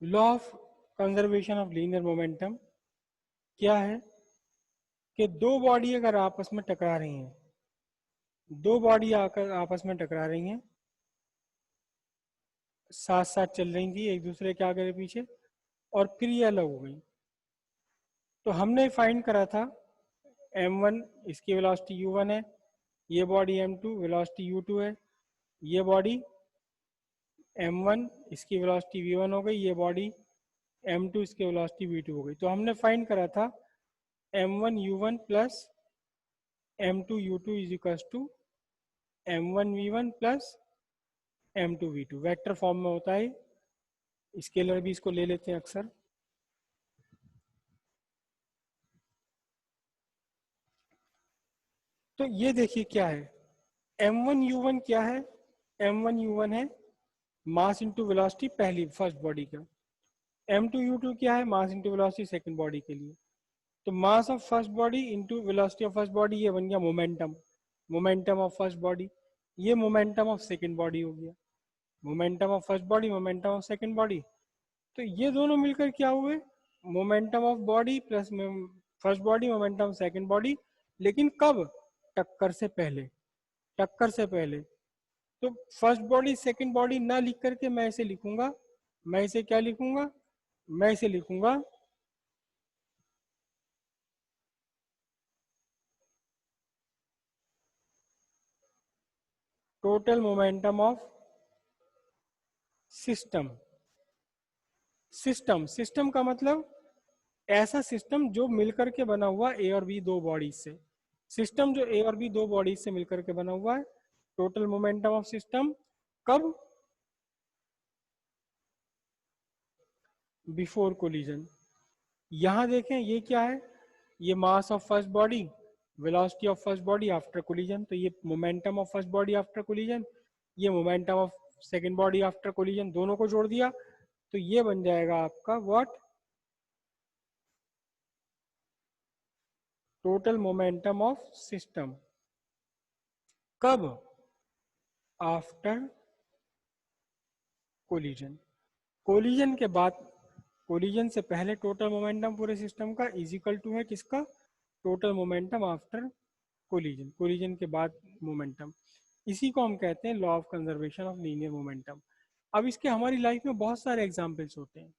Law of conservation of linear momentum क्या है कि दो बॉडी अगर आपस में टकरा रही हैं, दो बॉडी आकर आपस में टकरा रही हैं, साथ साथ चल रही थी एक दूसरे के आगे पीछे, और फिर ये अलग हो गई। तो हमने फाइंड करा था m1 इसकी वेलोसिटी u1 है, ये बॉडी m2 वेलोसिटी u2 है, ये बॉडी m1 इसकी वेलोसिटी v1 हो गई, ये बॉडी m2 इसकी वेलोसिटी v2 हो गई। तो हमने फाइंड करा था m1 u1 plus m2 u2 is equal to m1 v1 plus m2 v2। Vector form में होता है, स्केलर भी इसको ले लेते हैं अक्सर। तो ये देखिए क्या है, m1 u1 क्या है, m1 u1 है मास इंटू वेलोसिटी पहली फर्स्ट बॉडी का, m2 u2 क्या है, mass into velocity second body के लिए। तो मास of first body into velocity of first body, ये बन गया momentum, momentum of first body. ये मोमेंटम ऑफ सेकंड बॉडी हो गया, momentum of first body, momentum of second body. तो ये दोनों मिलकर क्या हुए, momentum of body plus first body momentum second body. लेकिन कब, टक्कर से पहले, टक्कर से पहले। तो फर्स्ट बॉडी सेकंड बॉडी ना लिख करके मैं इसे लिखूंगा, मैं इसे क्या लिखूंगा, मैं इसे लिखूंगा total momentum of system. System, system का मतलब ऐसा सिस्टम जो मिलकर के बना हुआ ए और बी दो बॉडीज से, सिस्टम जो ए और बी दो बॉडीज से मिलकर के बना हुआ है, टोटल मोमेंटम ऑफ सिस्टम। कब, बिफोर कोलिजन। यहां देखें ये क्या है, ये mass of first body, velocity of first body after collision. तो ये momentum of first body after collision, ये momentum of second body after collision, दोनों को जोड़ दिया तो ये बन जाएगा आपका what, total momentum of system. कब, आफ्टर कोलिजन। कोलिजन के बाद, कोलिजन से पहले टोटल मोमेंटम पूरे सिस्टम का इज इक्वल टू है किसका, total momentum after collision, collision के बाद मोमेंटम। इसी को हम कहते हैं law of conservation of linear momentum. अब इसके हमारी लाइफ में बहुत सारे एग्जाम्पल्स होते हैं,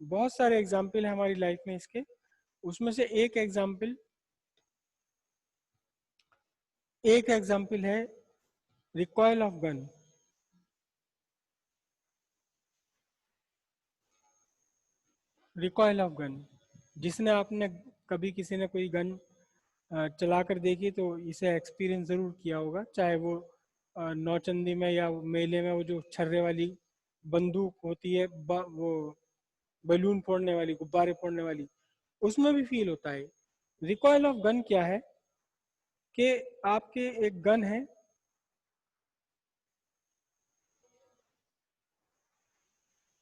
बहुत सारे एग्जाम्पल है हमारी लाइफ में इसके। उसमें से एक एग्जाम्पल, एक एग्जाम्पल है recoil of gun. Recoil of gun, जिसने आपने कभी किसी ने कोई गन चला कर देखी तो इसे एक्सपीरियंस ज़रूर किया होगा, चाहे वो नौचंदी में या मेले में वो जो छर्रे वाली बंदूक होती है, वो बलून फोड़ने वाली, गुब्बारे फोड़ने वाली, उसमें भी फील होता है। रिकॉयल ऑफ गन क्या है कि आपके एक गन है,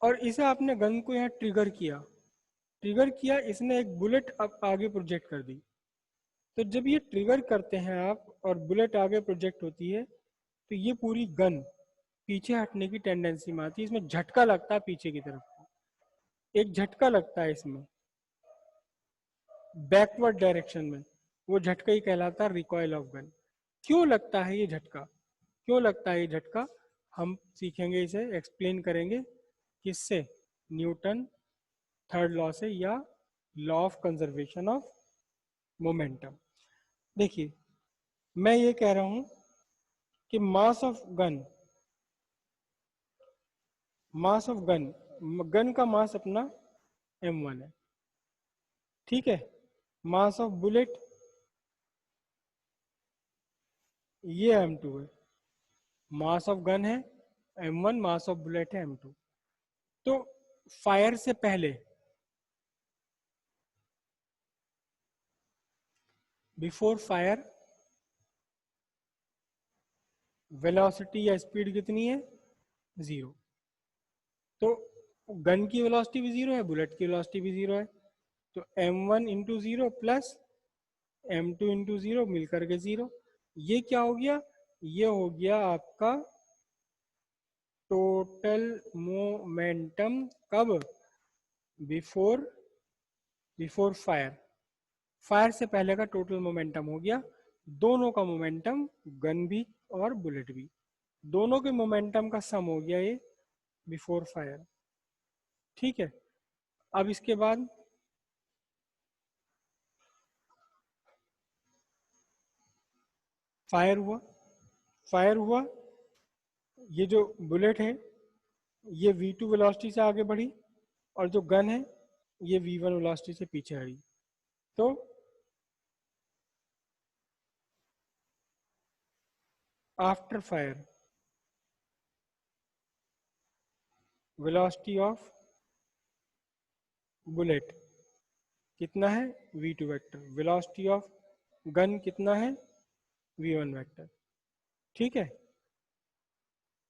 और इसे आपने गन को यहाँ ट्रिगर किया, ट्रिगर किया, इसने एक बुलेट अब आगे प्रोजेक्ट कर दी। तो जब ये ट्रिगर करते हैं आप और बुलेट आगे प्रोजेक्ट होती है, तो ये पूरी गन पीछे हटने की टेंडेंसी में आती है, इसमें झटका लगता है पीछे की तरफ, एक झटका लगता है इसमें बैकवर्ड डायरेक्शन में, वो झटका ही कहलाता है रिकॉयल ऑफ गन। क्यों लगता है ये झटका, क्यों लगता है ये झटका, हम सीखेंगे, इसे एक्सप्लेन करेंगे किससे, न्यूटन थर्ड लॉ से या law of conservation of momentum. देखिए मैं ये कह रहा हूं कि मास of gun, mass of gun, gun का मास अपना m1 है, ठीक है। मास ऑफ बुलेट ये m2 है, मास ऑफ गन है m1, मास ऑफ बुलेट है m2। तो फायर से पहले, बिफोर फायर, वेलोसिटी या स्पीड कितनी है, जीरो। तो गन की वेलोसिटी भी जीरो है, बुलेट की वेलोसिटी भी जीरो है। तो m1 into zero plus m2 into zero मिलकर के जीरो। ये क्या हो गया, ये हो गया आपका टोटल मोमेंटम। कब, बिफोर बिफोर फायर, फायर से पहले का टोटल मोमेंटम हो गया, दोनों का मोमेंटम, गन भी और बुलेट भी, दोनों के मोमेंटम का सम हो गया ये बिफोर फायर। ठीक है, अब इसके बाद फायर हुआ, फायर हुआ, ये जो बुलेट है ये v2 वेलोसिटी से आगे बढ़ी और जो गन है ये v1 वेलोसिटी से पीछे हटी। तो after final velocity of bullet कितना है v2 vector, velocity of gun कितना है v1 वेक्टर। ठीक है,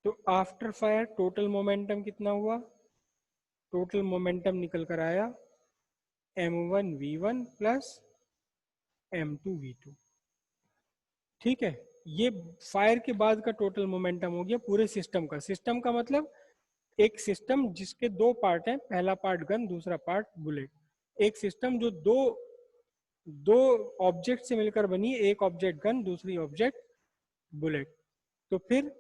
तो आफ्टर फायर टोटल मोमेंटम कितना हुआ, टोटल मोमेंटम निकल कर आया m1 v1 plus m2 v2। ठीक है, ये फायर के बाद का टोटल मोमेंटम हो गया पूरे सिस्टम का। सिस्टम का मतलब एक सिस्टम जिसके दो पार्ट हैं, पहला पार्ट गन, दूसरा पार्ट बुलेट। एक सिस्टम जो दो दो ऑब्जेक्ट से मिलकर बनी है, एक ऑब्जेक्ट गन, दूसरी ऑब्जेक्ट बुलेट। तो फिर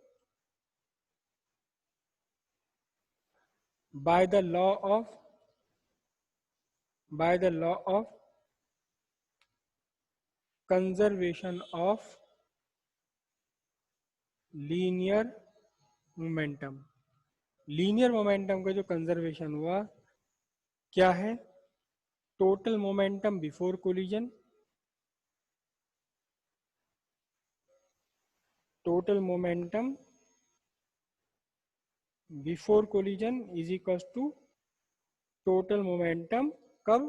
by the law of conservation of linear momentum, linear momentum का जो कंजर्वेशन हुआ क्या है, total momentum before collision, total momentum before collision is equals to total momentum कब,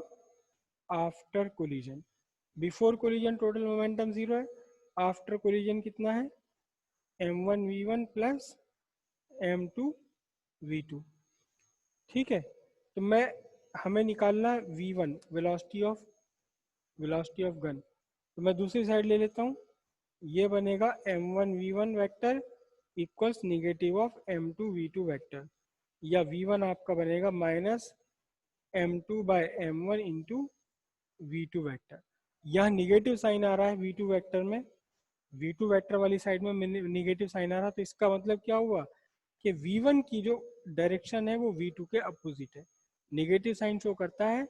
after collision. Before collision total momentum 0 है, after collision कितना है m1 v1 plus m2 v2। ठीक है, तो मैं हमें निकालना है v1 वेलोसिटी ऑफ गन, तो मैं दूसरी साइड ले लेता हूँ, ये बनेगा m1 v1 vector equals negative of m2 v2 vector, या v1 आपका बनेगा minus m2 by m1 into v2 vector. यहाँ निगेटिव साइन आ रहा है v2 वेक्टर में, v2 वेक्टर वाली साइड में निगेटिव साइन आ रहा, तो इसका मतलब क्या हुआ कि v1 की जो डायरेक्शन है वो v2 के अपोजिट है। निगेटिव साइन शो करता है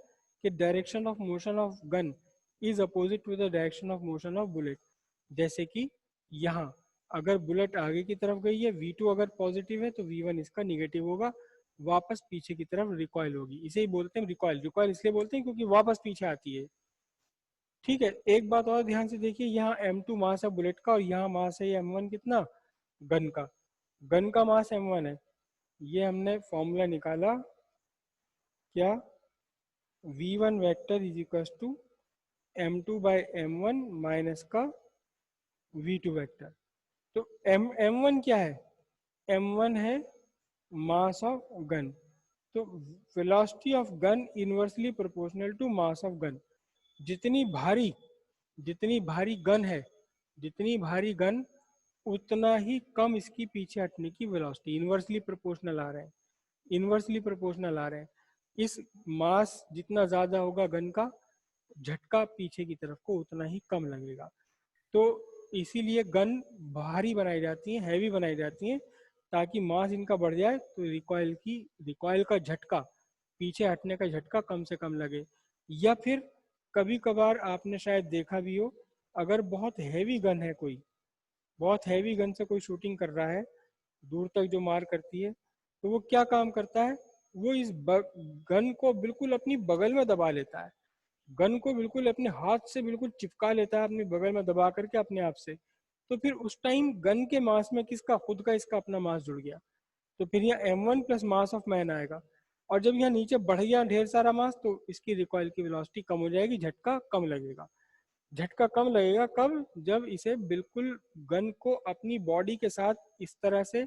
कि direction of motion of gun is opposite to the direction of motion of bullet. जैसे कि यहाँ अगर बुलेट आगे की तरफ गई है, v2 अगर पॉजिटिव है तो v1 इसका निगेटिव होगा, वापस पीछे की तरफ रिकॉइल होगी। इसे ही बोलते हैं रिकॉइल, रिकॉइल इसलिए बोलते हैं क्योंकि वापस पीछे आती है। ठीक है, एक बात और ध्यान से देखिए, यहाँ m2 मास है बुलेट का और यहाँ मास है m1 कितना, गन का, गन का मास m1 है। ये हमने फॉर्मूला निकाला क्या, v1 vector is equal to m2 by m1 minus का v2 वेक्टर। तो m1 क्या है, m1 है मास ऑफ गन, तो velocity of gun inversely proportional to mass of gun. जितनी भारी जितनी भारी गन है, जितनी भारी गन, उतना ही कम इसकी पीछे हटने की वेलोसिटी, इनवर्सली प्रोपोर्शनल आ रहे हैं, इनवर्सली प्रोपोर्शनल आ रहे हैं। इस मास जितना ज्यादा होगा गन का, झटका पीछे की तरफ को उतना ही कम लगेगा। तो इसीलिए गन भारी बनाई जाती हैं, हैवी बनाई जाती हैं, ताकि मास इनका बढ़ जाए तो रिकॉइल का झटका, पीछे हटने का झटका कम से कम लगे। या फिर कभी कभार आपने शायद देखा भी हो, अगर बहुत हैवी गन है, कोई बहुत हैवी गन से कोई शूटिंग कर रहा है, दूर तक जो मार करती है, तो वो क्या काम करता है, वो इस गन को बिल्कुल अपनी बगल में दबा लेता है, गन को बिल्कुल अपने हाथ से बिल्कुल चिपका लेता है अपनी बगल में दबा करके अपने आप से। तो फिर उस टाइम गन के मास में किसका, खुद का, इसका अपना मास जुड़ गया, तो फिर यहाँ m1 plus mass of man आएगा। और जब यहाँ नीचे बढ़ गया ढेर सारा मास, तो इसकी रिकॉइल की वेलोसिटी कम हो जाएगी, झटका कम लगेगा। झटका कम लगेगा कब, जब इसे बिल्कुल गन को अपनी बॉडी के साथ इस तरह से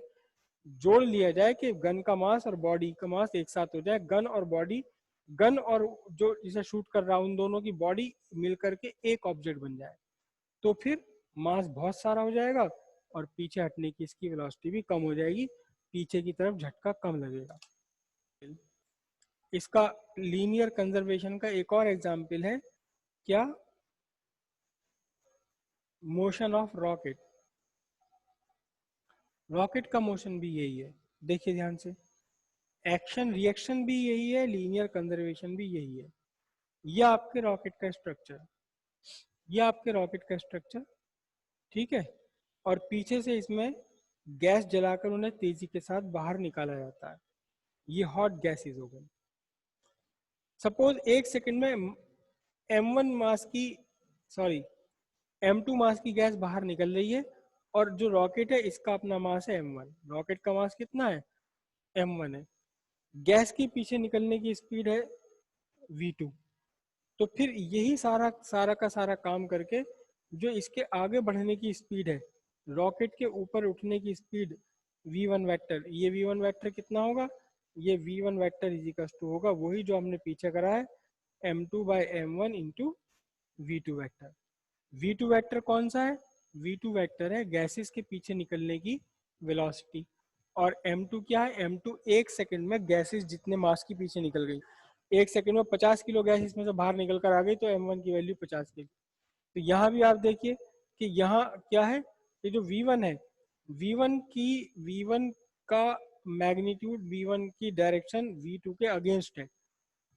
जोड़ लिया जाए कि गन का मास और बॉडी का मास एक साथ हो जाए, गन और बॉडी, गन और जो इसे शूट कर रहा है उन दोनों की बॉडी मिलकर के एक ऑब्जेक्ट बन जाए, तो फिर मास बहुत सारा हो जाएगा और पीछे हटने की इसकी वेलोसिटी भी कम हो जाएगी, पीछे की तरफ झटका कम लगेगा। इसका लीनियर कंजर्वेशन का एक और एग्जाम्पल है क्या, मोशन ऑफ रॉकेट। रॉकेट का मोशन भी यही है, देखिए ध्यान से, एक्शन रिएक्शन भी यही है, लीनियर कंजर्वेशन भी यही है। ये आपके रॉकेट का स्ट्रक्चर, ये आपके रॉकेट का स्ट्रक्चर, ठीक है। और पीछे से इसमें गैस जलाकर उन्हें तेजी के साथ बाहर निकाला जाता है, ये हॉट गैसेज हो गई। सपोज एक सेकंड में m1 मास की, सॉरी m2 मास की गैस बाहर निकल रही है, और जो रॉकेट है इसका अपना मास है m1। रॉकेट का मास कितना है, m1 है। गैस की पीछे निकलने की स्पीड है v2। तो फिर यही सारा सारा का सारा काम करके जो इसके आगे बढ़ने की स्पीड है, रॉकेट के ऊपर उठने की स्पीड v1 वेक्टर, ये v1 वेक्टर कितना होगा, ये v1 वेक्टर इजिकल्स टू होगा वही जो हमने पीछे करा है m2 by m1 into v2 vector. v2 vector कौन सा है, v2 वेक्टर है गैसेस के पीछे निकलने की वेलोसिटी। और m2 क्या है, m2 एक सेकंड में गैसेस जितने मास की पीछे निकल गई, एक सेकंड में 50 किलो गैस इसमें से बाहर निकल कर आ गई, तो m1 की वैल्यू 50 किलो। तो यहाँ भी आप देखिए कि यहाँ क्या है, ये जो v1 है, v1 का मैग्नीट्यूड, v1 की डायरेक्शन v2 के अगेंस्ट है।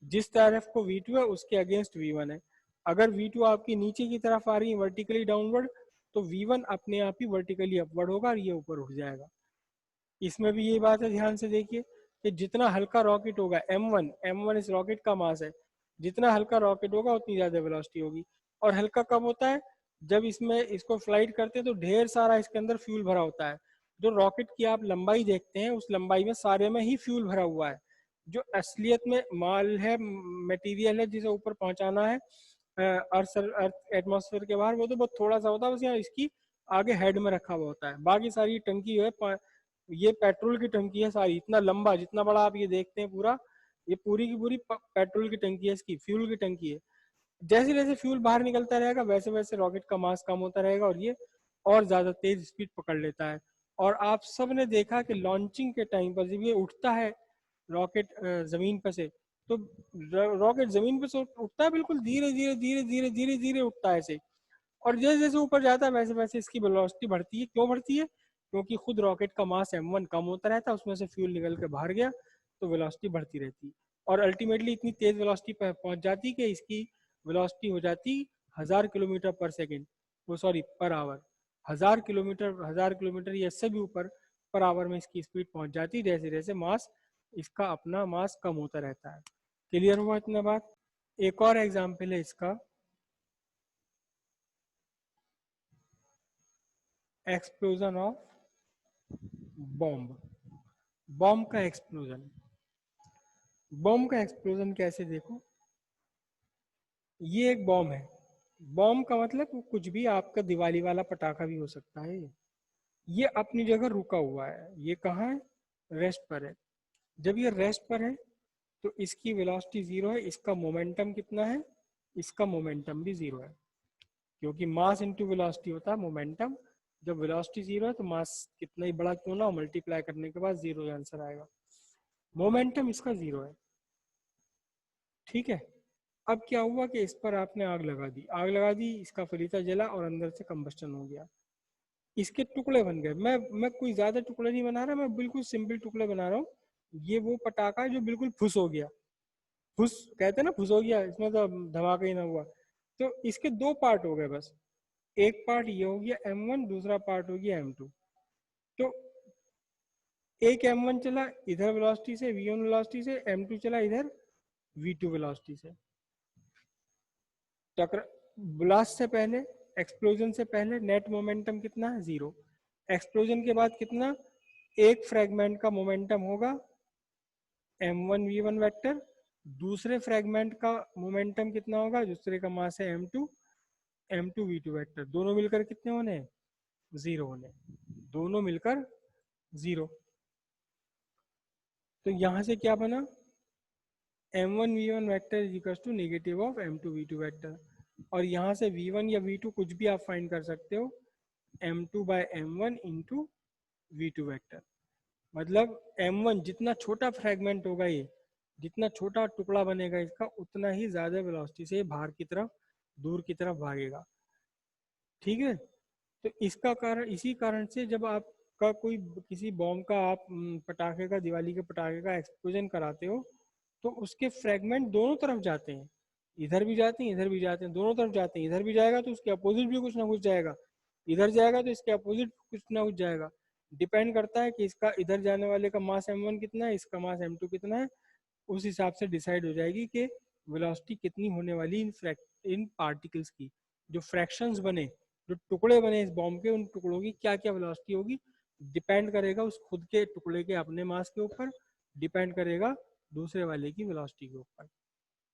जिस तरफ को v2 है उसके अगेंस्ट v1 है। अगर v2 आपकी नीचे की तरफ आ रही है वर्टिकली डाउनवर्ड, तो v1 अपने आप ही वर्टिकली अपवर्ड होगा और ये ऊपर उठ जाएगा। इसमें भी यही बात है, ध्यान से देखिए कि जितना हल्का रॉकेट होगा m1 इस रॉकेट का मास है, जितना हल्का रॉकेट होगा उतनी ज्यादा वेलोसिटी होगी। और हल्का कब होता है, जब इसमें इसको फ्लाइट करते हैं तो ढेर सारा इसके अंदर फ्यूल भरा होता है। जो रॉकेट की आप लंबाई देखते हैं उस लंबाई में सारे में ही फ्यूल भरा हुआ है। जो असलियत में माल है, मटेरियल है जिसे ऊपर पहुंचाना है अर्थ एटमॉस्फेयर के बाहर, वो तो बहुत थोड़ा सा होता है, बस यहाँ इसकी आगे हेड में रखा हुआ होता है। बाकी सारी टंकी जो है, ये पेट्रोल की टंकी है सारी, इतना लंबा जितना बड़ा आप ये देखते हैं पूरा, ये पूरी की पूरी पेट्रोल की टंकी है, इसकी फ्यूल की टंकी है। जैसे जैसे फ्यूल बाहर निकलता रहेगा वैसे वैसे रॉकेट का मास कम होता रहेगा और ये और ज्यादा तेज स्पीड पकड़ लेता है। और आप सब ने देखा कि लॉन्चिंग के टाइम पर जब ये उठता है रॉकेट जमीन पर से, तो रॉकेट जमीन पर से उठता है बिल्कुल धीरे धीरे धीरे धीरे धीरे धीरे उठता है ऐसे। और जैसे जैसे ऊपर जाता है वैसे वैसे इसकी वेलोसिटी बढ़ती है। क्यों बढ़ती है, क्योंकि खुद रॉकेट का मास m1 कम होता रहता है, उसमें से फ्यूल निकल के बाहर गया तो वेलोसिटी बढ़ती रहती है। और अल्टीमेटली इतनी तेज वेलोसिटी पर पहुंच जाती कि इसकी वेलोसिटी हो जाती 1000 किलोमीटर पर सेकेंड, वो सॉरी पर आवर, 1000 किलोमीटर या इससे भी ऊपर पर आवर में इसकी स्पीड पहुंच जाती, जैसे जैसे मास इसका अपना मास कम होता रहता है। क्लियर हुआ इतना बात। एक और एग्जाम्पल है इसका, एक्सप्लोजन ऑफ बॉम्ब। बॉम्ब का एक्सप्लोजन, बॉम्ब का एक्सप्लोजन कैसे, देखो ये एक बॉम्ब है। बॉम्ब का मतलब कुछ भी, आपका दिवाली वाला पटाखा भी हो सकता है। ये अपनी जगह रुका हुआ है, ये कहाँ है, रेस्ट पर है। जब ये रेस्ट पर है तो इसकी वेलोसिटी जीरो है, इसका मोमेंटम कितना है, इसका मोमेंटम भी जीरो है, क्योंकि मास इंटू वेलोसिटी होता है मोमेंटम। जब वेलोसिटी जीरो है तो मास कितना ही बड़ा क्यों ना हो, मल्टीप्लाई करने के बाद जीरो आंसर आएगा। मोमेंटम इसका जीरो है, ठीक है। अब क्या हुआ कि इस पर आपने आग लगा दी, आग लगा दी, इसका फलीता जला और अंदर से कंबस्टन हो गया, इसके टुकड़े बन गए। मैं कोई ज्यादा टुकड़े नहीं बना रहा, मैं बिल्कुल सिंपल टुकड़े बना रहा हूँ। ये वो पटाखा है जो बिल्कुल फुस हो गया, फुस कहते हैं ना, फुस हो गया, इसमें तो धमाका ही ना हुआ। तो इसके दो पार्ट हो गए बस, एक पार्ट ये हो गया m1, दूसरा पार्ट हो गया m2। तो एक m1 चला इधर वेलोसिटी से v1 वेलोसिटी से, m2 चला इधर v2 वेलोसिटी से। टकर ब्लास्ट से पहले, एक्सप्लोजन से पहले नेट मोमेंटम कितना है, जीरो। एक्सप्लोजन के बाद कितना, एक फ्रेगमेंट का मोमेंटम होगा m1 v1 वेक्टर, दूसरे फ्रेगमेंट का मोमेंटम कितना होगा, दूसरे का मास है m2 v2 वेक्टर, दोनों मिलकर कितने होने, जीरो होने, दोनों मिलकर जीरो। तो यहां से क्या बना, m1 v1 vector is equal to negative of m2 v2 vector. और यहाँ से v1 या v2 कुछ भी आप फाइंड कर सकते हो, m2 by m1 into v2 vector. मतलब m1 जितना छोटा फ्रेगमेंट होगा ये, जितना छोटा टुकड़ा बनेगा इसका उतना ही ज्यादा वेलोसिटी से बाहर की तरफ, दूर की तरफ भागेगा। ठीक है, तो इसका कारण, इसी कारण से जब आपका कोई किसी बॉम्ब का आप पटाखे का, दिवाली के पटाखे का एक्सप्लोजन कराते हो तो उसके फ्रेगमेंट दोनों तरफ जाते हैं, इधर भी जाते हैं इधर भी जाते हैं, दोनों तरफ जाते हैं। इधर भी जाएगा तो उसके अपोजिट भी कुछ ना कुछ जाएगा, इधर जाएगा तो इसके अपोजिट कुछ ना कुछ जाएगा। डिपेंड करता है कि इसका इधर जाने वाले का मास m1 कितना है, इसका मास m2 कितना है। उस हिसाब से डिसाइड हो जाएगी कि वेलोसिटी कितनी होने वाली इन पार्टिकल्स की। जो फ्रैक्शंस बने, जो टुकड़े बने इस बॉम्ब के, उन टुकड़ों की क्या क्या वेलोसिटी होगी डिपेंड करेगा उस खुद के टुकड़े के अपने मास के ऊपर, डिपेंड करेगा दूसरे वाले की वेलोसिटी के ऊपर।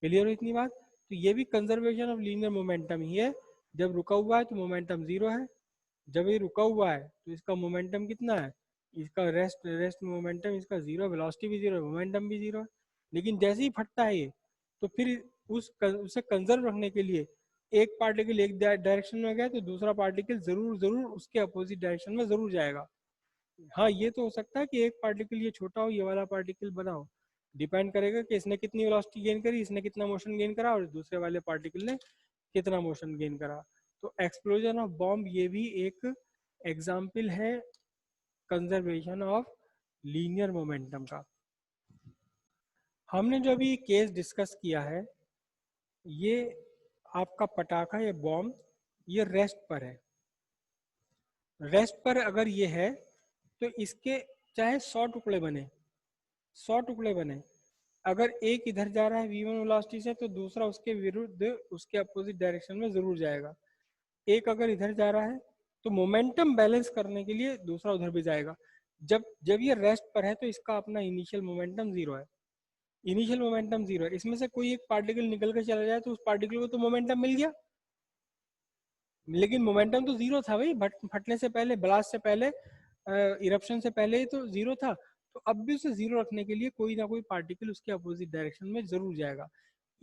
क्लियर हो इतनी बात? तो ये भी कंजर्वेशन ऑफ लीनियर मोमेंटम ही है। जब रुका हुआ है तो मोमेंटम जीरो है, जब ये रुका हुआ है तो इसका मोमेंटम कितना है, इसका रेस्ट मोमेंटम इसका जीरो, वेलोसिटी भी जीरो, मोमेंटम भी जीरो है। लेकिन जैसे ही फटता है ये, तो फिर उसे कंजर्व रखने के लिए एक पार्टिकल एक डायरेक्शन में गया तो दूसरा पार्टिकल जरूर जरूर उसके अपोजिट डायरेक्शन में जरूर जाएगा। हाँ, ये तो हो सकता है कि एक पार्टिकल ये छोटा हो, ये वाला पार्टिकल बड़ा हो। डिपेंड करेगा कि इसने कितनी वेलोसिटी गेन करी, इसने कितना मोशन गेन करा और दूसरे वाले पार्टिकल ने कितना मोशन गेन करा। तो एक्सप्लोजन ऑफ बॉम्ब ये भी एक एग्जाम्पल है कंजर्वेशन ऑफ लीनियर मोमेंटम का। हमने जो अभी केस डिस्कस किया है, ये आपका पटाखा या बॉम्ब ये रेस्ट पर है। रेस्ट पर अगर ये है तो इसके चाहे 100 टुकड़े बने, 100 टुकड़े बने, अगर एक इधर जा रहा है v1 वेलोसिटी से तो दूसरा उसके विरुद्ध, उसके अपोजिट डायरेक्शन में जरूर जाएगा। एक अगर इधर जा रहा है तो मोमेंटम बैलेंस करने के लिए दूसरा उधर भी जाएगा। जब जब ये रेस्ट पर है तो इसका अपना इनिशियल मोमेंटम जीरो है, इनिशियल मोमेंटम जीरो है। इसमें से कोई एक पार्टिकल निकल कर चला जाए तो उस पार्टिकल को तो मोमेंटम मिल गया, लेकिन मोमेंटम तो जीरो था भाई, फटने से पहले, ब्लास्ट से पहले, इरप्शन से पहले ही तो जीरो था। तो अब भी उसे जीरो रखने के लिए कोई ना कोई पार्टिकल उसके अपोजिट डायरेक्शन में जरूर जाएगा।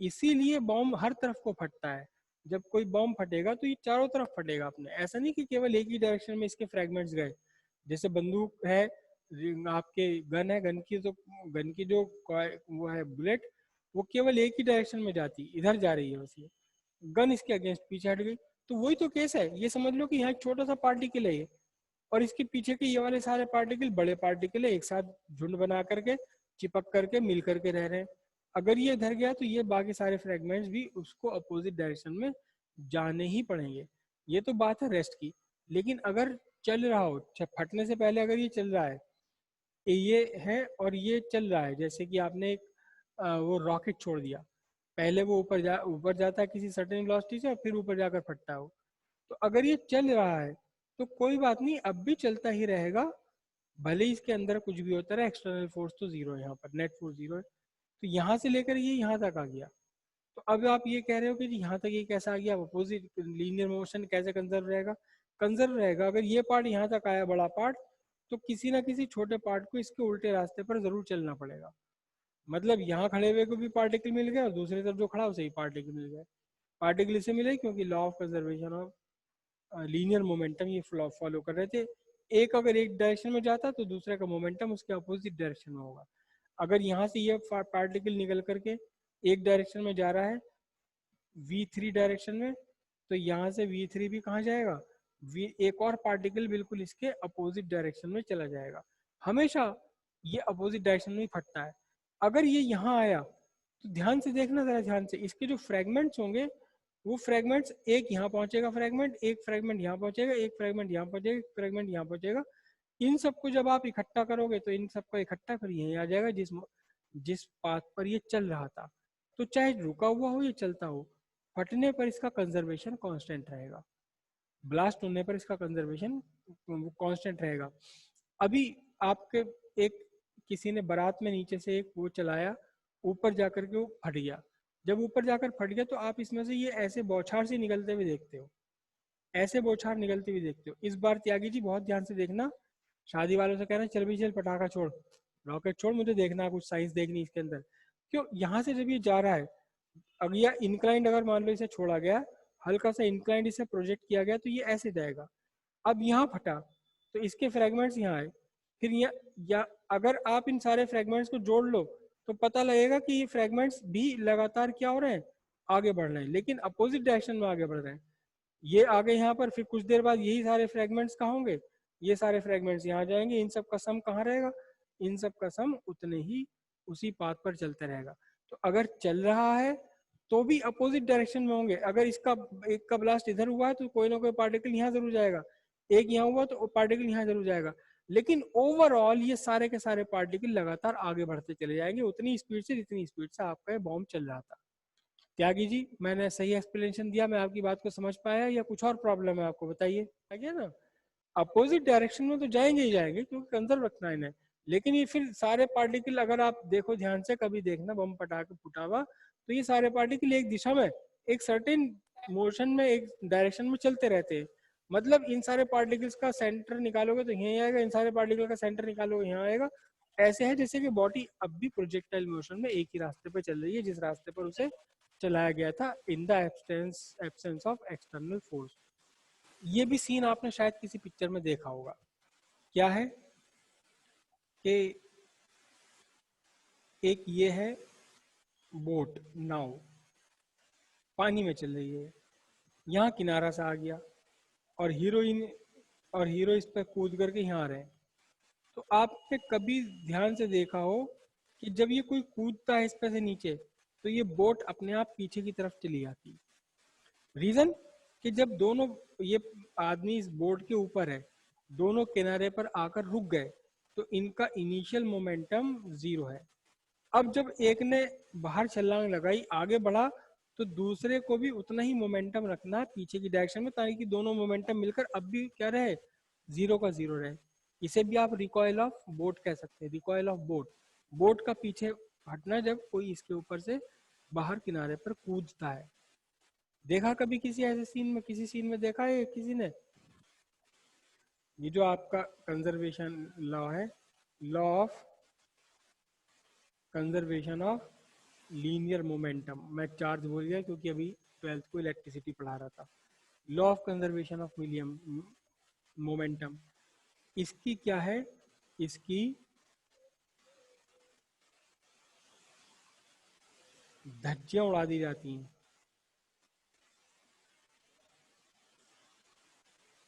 इसीलिए बॉम्ब हर तरफ को फटता है। जब कोई बॉम्ब फटेगा तो ये चारों तरफ फटेगा अपने, ऐसा नहीं कि केवल एक ही डायरेक्शन में इसके फ्रेगमेंट्स गए। जैसे बंदूक है, आपके गन है, गन की जो वो है बुलेट, वो केवल एक ही डायरेक्शन में जाती, इधर जा रही है बस, ये गन इसके अगेंस्ट पीछे हट गई। तो वही तो केस है, ये समझ लो कि यहाँ एक छोटा सा पार्टिकल है ये, और इसके पीछे के ये वाले सारे पार्टिकल बड़े पार्टिकल है, एक साथ झुंड बना करके, चिपक करके, मिल करके रह रहे हैं। अगर ये इधर गया तो ये बाकी सारे फ्रेगमेंट्स भी उसको अपोजिट डायरेक्शन में जाने ही पड़ेंगे। ये तो बात है रेस्ट की। लेकिन अगर चल रहा हो, फटने से पहले अगर ये चल रहा है, ये है और ये चल रहा है, जैसे कि आपने एक वो रॉकेट छोड़ दिया, पहले वो ऊपर जाता है किसी सर्टेन वेलोसिटी से और फिर ऊपर जाकर फटता है वो। तो अगर ये चल रहा है तो कोई बात नहीं, अब भी चलता ही रहेगा, भले ही इसके अंदर कुछ भी होता रहे, एक्सटर्नल फोर्स तो जीरो है, यहाँ पर नेट फोर्स जीरो है। तो यहाँ से लेकर ये यहाँ तक आ गया। तो अब आप ये कह रहे हो कि जी यहाँ तक ये कैसा आ गया, अपोजिट लीनियर मोशन कैसे कंजर्व रहेगा? कंजर्व रहेगा अगर ये पार्ट यहाँ तक आया, बड़ा पार्ट, तो किसी ना किसी छोटे पार्ट को इसके उल्टे रास्ते पर जरूर चलना पड़ेगा। मतलब यहाँ खड़े हुए को भी पार्टिकल मिल गया और दूसरी तरफ जो खड़ा उसे ही पार्टिकल मिल गया। पार्टिकल इसे मिले क्योंकि law of conservation of linear momentum ये फॉलो कर रहे थे। एक अगर एक डायरेक्शन में जाता तो दूसरे का मोमेंटम उसके अपोजिट डायरेक्शन में होगा। अगर यहाँ से ये पार्टिकल निकल करके एक डायरेक्शन में जा रहा है v3 डायरेक्शन में, तो यहाँ से v3 भी कहाँ जाएगा, एक और पार्टिकल बिल्कुल इसके अपोजिट डायरेक्शन में चला जाएगा। हमेशा ये अपोजिट डायरेक्शन में ही फटता है। अगर ये यहाँ आया तो ध्यान से देखना, जरा ध्यान से, इसके जो फ्रेगमेंट्स होंगे वो फ्रेगमेंट्स, एक यहाँ पहुंचेगा फ्रेगमेंट, एक फ्रेगमेंट यहाँ पहुंचेगा, एक फ्रेगमेंट यहाँ पहुंचेगा, एक फ्रेगमेंट यहाँ पहुंचेगा। इन सबको जब आप इकट्ठा करोगे तो इन सबको इकट्ठा कर यहीं आ जाएगा जिस जिस पाथ पर ये चल रहा था। तो चाहे रुका हुआ हो या चलता हो, फटने पर इसका कंजर्वेशन कांस्टेंट रहेगा, ब्लास्ट होने पर इसका कंजर्वेशन कांस्टेंट रहेगा। अभी आपके एक किसी ने बारात में नीचे से एक वो चलाया, ऊपर जाकर के वो फट गया। जब ऊपर जाकर फट गया तो आप इसमें से ये ऐसे बौछार से निकलते हुए देखते हो, ऐसे बौछार निकलते हुए देखते हो। इस बार त्यागी जी बहुत ध्यान से देखना, शादी वालों से कहना चल भी चल पटाखा छोड़, रॉकेट छोड़, मुझे देखना, कुछ साइंस देखनी इसके अंदर। क्यों, यहाँ से जब ये जा रहा है, अगर यह इंक्लाइंड, अगर मान लो इसे छोड़ा गया, हल्का सा इंक्लाइंड इसे प्रोजेक्ट किया गया तो ये ऐसे जाएगा। अब यहाँ फटा तो इसके फ्रेगमेंट्स यहाँ आए, फिर या अगर आप इन सारे फ्रेगमेंट्स को जोड़ लो तो पता लगेगा कि ये फ्रेगमेंट्स भी लगातार क्या हो रहे हैं, आगे बढ़ रहे हैं, लेकिन अपोजिट डायरेक्शन में आगे बढ़ रहे हैं। ये आगे यहाँ पर, फिर कुछ देर बाद यही सारे फ्रेगमेंट्स कहाँ होंगे, ये सारे फ्रेगमेंट्स यहाँ जाएंगे, इन सब का सम कहाँ रहेगा, इन सब का सम उतने ही उसी पाथ पर चलता रहेगा। तो अगर चल रहा है तो भी अपोजिट डायरेक्शन में होंगे। अगर इसका एक का ब्लास्ट इधर हुआ है तो कोई ना कोई पार्टिकल यहाँ जरूर जाएगा, एक यहाँ हुआ तो पार्टिकल यहाँ जरूर जाएगा, लेकिन ओवरऑल ये सारे के सारे पार्टिकल लगातार आगे बढ़ते चले जाएंगे उतनी स्पीड से जितनी स्पीड से आपका बॉम्ब चल रहा था। त्यागी जी, मैंने सही एक्सप्लेनेशन दिया, मैं आपकी बात को समझ पाया या कुछ और प्रॉब्लम है आपको, बताइए। आ गया ना? अपोजिट डायरेक्शन में तो जाएंगे ही जाएंगे क्योंकि कंजर्व रखना है इन्हें, लेकिन ये फिर सारे पार्टिकल, अगर आप देखो ध्यान से, कभी देखना बम पटाखे फूटा हुआ, तो ये सारे पार्टिकल एक दिशा में, एक सर्टेन मोशन में, एक डायरेक्शन में चलते रहते हैं। मतलब इन सारे पार्टिकल्स का सेंटर निकालोगे तो यहीं आएगा, इन सारे पार्टिकल का सेंटर निकालोगे यहाँ आएगा। ऐसे है जैसे कि बॉडी अब भी प्रोजेक्टाइल मोशन में एक ही रास्ते पे चल रही है जिस रास्ते पर उसे चलाया गया था, in the absence of external force. ये भी सीन आपने शायद किसी पिक्चर में देखा होगा। क्या है कि एक ये है बोट, नाव पानी में चल रही है, यहाँ किनारा से आ गया और हीरोइन और हीरो इस पर कूद करके यहाँ आ रहे हैं। तो आपने कभी ध्यान से देखा हो कि जब ये कोई कूदता है इस पर से नीचे तो ये बोट अपने आप पीछे की तरफ चली जाती है। रीजन कि जब दोनों, ये आदमी इस बोट के ऊपर है, दोनों किनारे पर आकर रुक गए तो इनका इनिशियल मोमेंटम जीरो है। अब जब एक ने बाहर छलांग लगाई, आगे बढ़ा, तो दूसरे को भी उतना ही मोमेंटम रखना है पीछे की डायरेक्शन में, ताकि दोनों मोमेंटम मिलकर अब भी क्या रहे, जीरो का जीरो रहे। इसे भी आप रिकॉइल ऑफ बोट कह सकते हैं, रिकॉइल ऑफ बोट। बोट का पीछे हटना जब कोई इसके ऊपर से बाहर किनारे पर कूदता है। देखा कभी किसी ऐसे सीन में, किसी सीन में देखा है किसी ने? ये जो आपका कंजर्वेशन लॉ है, law of conservation of linear momentum, मैं चार्ज बोल गया क्योंकि अभी 12th को इलेक्ट्रिसिटी पढ़ा रहा था। Law of conservation of medium momentum, इसकी क्या है, इसकी धज्जियां उड़ा दी जाती हैं।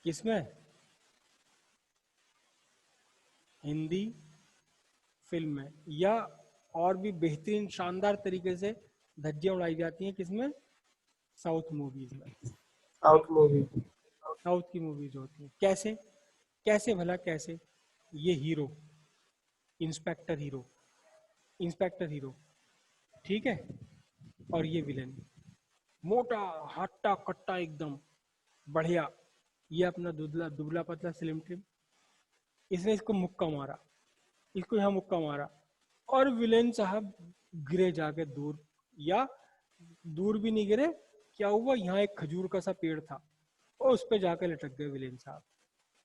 किसमें? हिंदी फिल्म में, या और भी बेहतरीन शानदार तरीके से धज्जियां उड़ाई जाती हैं किसमें? साउथ मूवीज में। South movie. साउथ की मूवीज होती हैं। कैसे? कैसे भला कैसे? ये hero, inspector hero, inspector hero, ठीक है, और ये विलेन, मोटा हट्टा कट्टा एकदम बढ़िया, ये अपना दुबला दुबला पतला स्लिम ट्रिम, इसने इसको मुक्का मारा, इसको यहाँ मुक्का मारा, और विलेन साहब गिरे जाके दूर, या दूर भी नहीं गिरे, क्या हुआ, यहाँ एक खजूर का सा पेड़ था और उस पर जाकर लटक गए विलेन साहब।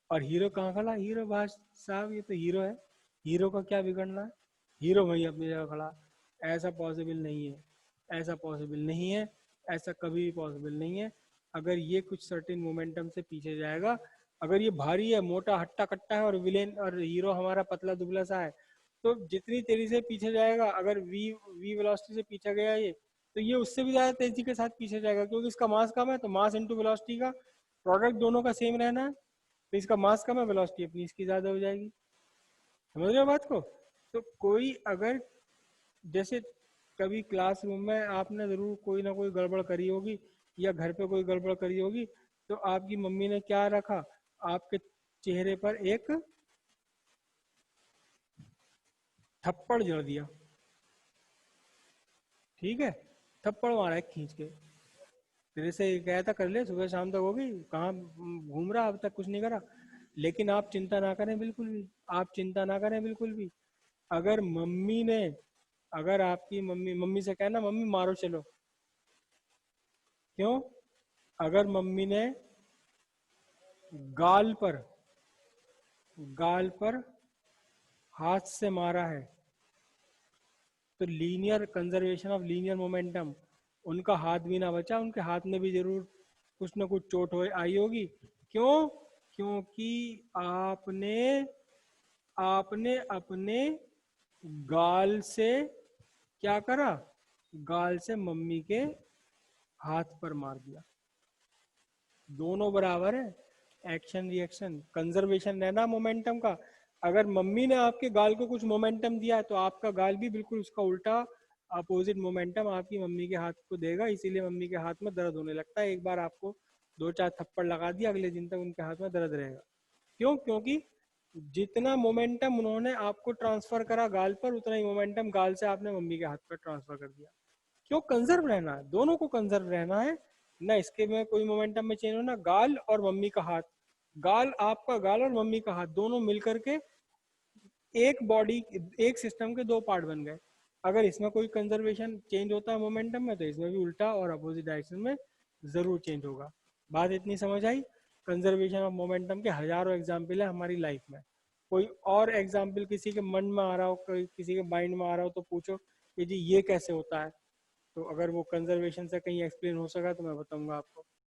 और हीरो कहाँ खड़ा? हीरो भाई साहब ये तो हीरो है, हीरो का क्या बिगड़ना है, हीरो वहीं अपनी जगह खड़ा। ऐसा पॉसिबल नहीं है, ऐसा पॉसिबल नहीं है, ऐसा कभी भी पॉसिबल नहीं है। अगर ये कुछ सर्टेन मोमेंटम से पीछे जाएगा, अगर ये भारी है, मोटा हट्टा कट्टा है, और विलेन और हीरो हमारा पतला दुबला सा है, तो जितनी तेजी से पीछे जाएगा, अगर वी वी वेलोसिटी से पीछे गया ये, तो ये उससे भी ज्यादा तेजी के साथ पीछे जाएगा, क्योंकि इसका मास कम है, तो मास इंटू वेलोसिटी का प्रोडक्ट दोनों का सेम रहना है, तो इसका मास कम है, वेलोसिटी अपनी इसकी ज्यादा हो जाएगी। समझ रहे हो बात को? तो कोई अगर, जैसे कभी क्लासरूम में आपने जरूर कोई ना कोई गड़बड़ करी होगी, या घर पे कोई गड़बड़ करी होगी, तो आपकी मम्मी ने क्या रखा, आपके चेहरे पर एक थप्पड़ जड़ दिया, ठीक है, थप्पड़ मारा है खींच के, तेरे से कहा था कर ले, सुबह शाम तक होगी, कहाँ घूम रहा, अब तक कुछ नहीं करा। लेकिन आप चिंता ना करें बिल्कुल भी, आप चिंता ना करें बिल्कुल भी। अगर मम्मी ने, अगर आपकी मम्मी, मम्मी से कहना मम्मी मारो चलो, क्यों? अगर मम्मी ने गाल पर, गाल पर हाथ से मारा है, तो linear conservation of linear momentum, उनका हाथ भी ना बचा, उनके हाथ में भी जरूर कुछ ना कुछ चोट हो आई होगी। क्यों? क्योंकि आपने आपने अपने गाल से क्या करा, गाल से मम्मी के हाथ पर मार दिया। दोनों बराबर है, एक्शन रिएक्शन, कंजर्वेशन है ना मोमेंटम का। अगर मम्मी ने आपके गाल को कुछ मोमेंटम दिया है तो आपका गाल भी बिल्कुल उसका उल्टा अपोजिट मोमेंटम आपकी मम्मी के हाथ को देगा, इसीलिए मम्मी के हाथ में दर्द होने लगता है। एक बार आपको 2-4 थप्पड़ लगा दिया, अगले दिन तक उनके हाथ में दर्द रहेगा। क्यों? क्योंकि जितना मोमेंटम उन्होंने आपको ट्रांसफर करा गाल पर, उतना ही मोमेंटम गाल से आपने मम्मी के हाथ पर ट्रांसफर कर दिया। क्यों? कंजर्व रहना है, दोनों को कंजर्व रहना है ना, इसके में कोई मोमेंटम में चेंज होना। गाल और मम्मी का हाथ, गाल, आपका गाल और मम्मी का हाथ दोनों मिलकर के एक बॉडी, एक सिस्टम के दो पार्ट बन गए। अगर इसमें कोई कंजर्वेशन चेंज होता है मोमेंटम में, तो इसमें भी उल्टा और अपोजिट डायरेक्शन में जरूर चेंज होगा। बात इतनी समझ आई? कंजर्वेशन ऑफ मोमेंटम के हजारों एग्जाम्पल है हमारी लाइफ में। कोई और एग्जाम्पल किसी के मन में आ रहा हो, कोई किसी के माइंड में आ रहा हो, तो पूछो कि जी ये कैसे होता है। तो अगर वो कंजर्वेशन से कहीं एक्सप्लेन हो सका तो मैं बताऊंगा आपको।